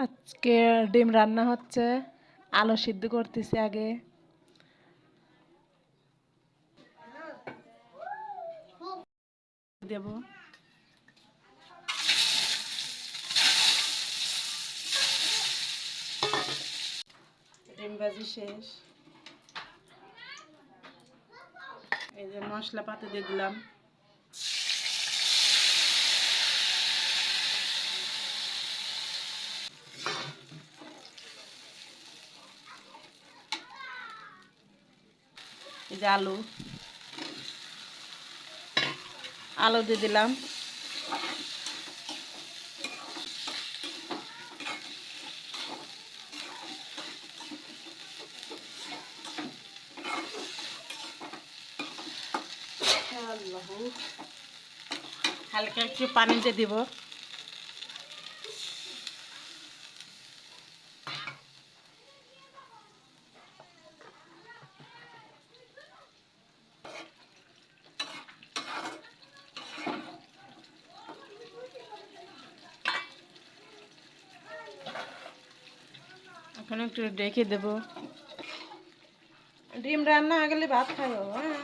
আজকে ডিম রান্না হচ্ছে, আলু সিদ্ধ করতেছি আগে। দেব ডিম ভাজি শেষ, এই যে মশলা পাতি দিয়ে দিলাম। এই যে আলু দিয়ে দিলাম। হালকা একটু পানি দিয়ে দিব। এখন একটু রেখে দেব। ডিম রান্না হয়ে গেলে ভাত খাইও। হ্যাঁ,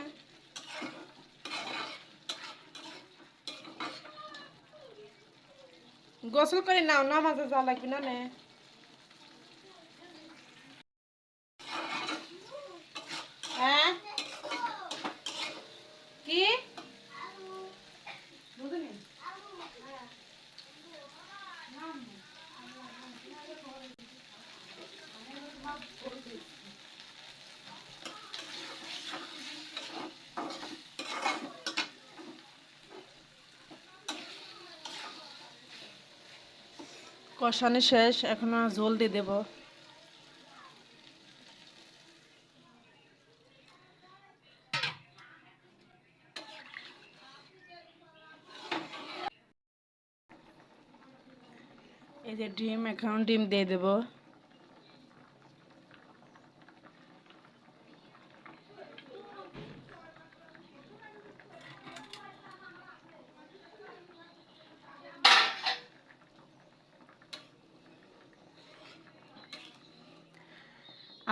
গোসল করে নাও, নামাজে যা লাগবে না। হ্যাঁ কি কষানো শেষ, এখন ঝোল দিয়ে দেব। এই যে ডিম, এখন ডিম দিয়ে দেব।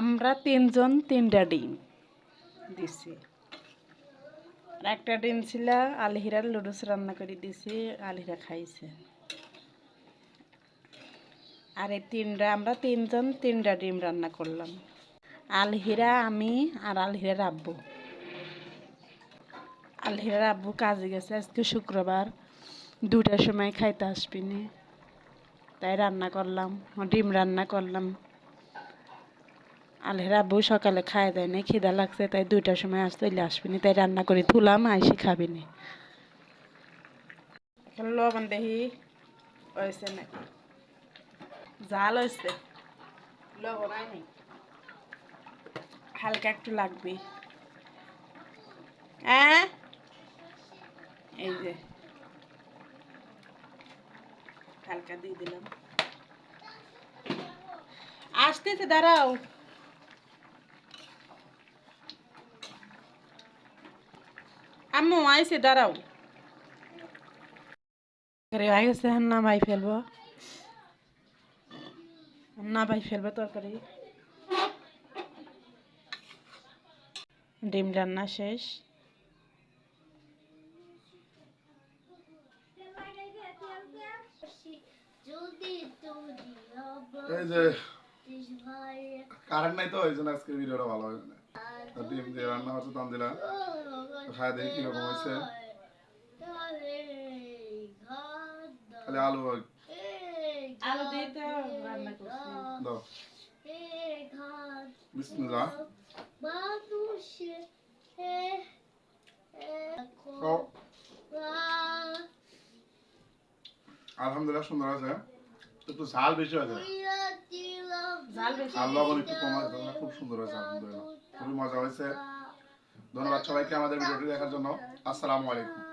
আমরা তিনজন তিনটা ডিম দিছি, আর একটা ডিম ছিল আলহিরার লুডুস রান্না করে দিছি, আলহিরা খাইছে। আর এই আমরা তিনজন তিনটা ডিম রান্না করলাম, আলহিরা, আমি আর আলহিরার আব্বু। আলহিরার আব্বু কাজে গেছে, আজকে শুক্রবার, 2টার সময় খাইতে আসবিনি, তাই রান্না করলাম, ডিম রান্না করলাম। আলহিরা আব্বু সকালে খাই দেয় না, খিদা লাগছে, তাই 2টার সময় চলে আসবিনি, তাই রান্না করে তুলাম, আইসি খাবিনি। এখন লবণ দেখি হয়েছে নাকি, জাল হয়েছে, লবণ আনি হালকা একটু লাগবে। হ্যাঁ, এই যে হালকা দিয়ে দিলাম। আসতেছে, দাঁড়াও। আম্মু আইসে, দাঁড়াও। হয়ে গেছে, না ভাই ফেলবো, না ভাই ফেলবো তরকারি। ডিম রান্না শেষ। এই যে কারেন্ট নাই তো, এই জন্য আজকে ভিডিওটা ভালো হয় না। ডিম দিয়ে রান্না হচ্ছে তানজিলা, খায় দেখি কিরকম হয়েছে। খালি আলু দিয়ে তো রান্না করছি। দাও, বিসমিল্লাহ। আলহামদুলিল্লাহ, সুন্দর আছে, একটু ঝাল বেশি আছে, আর লবণ একটু কম আছে, খুব সুন্দর হয়েছে, আলহামদুলিল্লাহ, খুবই মজা হয়েছে। ধন্যবাদ সবাইকে আমাদের ভিডিওটি দেখার জন্য। আসসালামু আলাইকুম।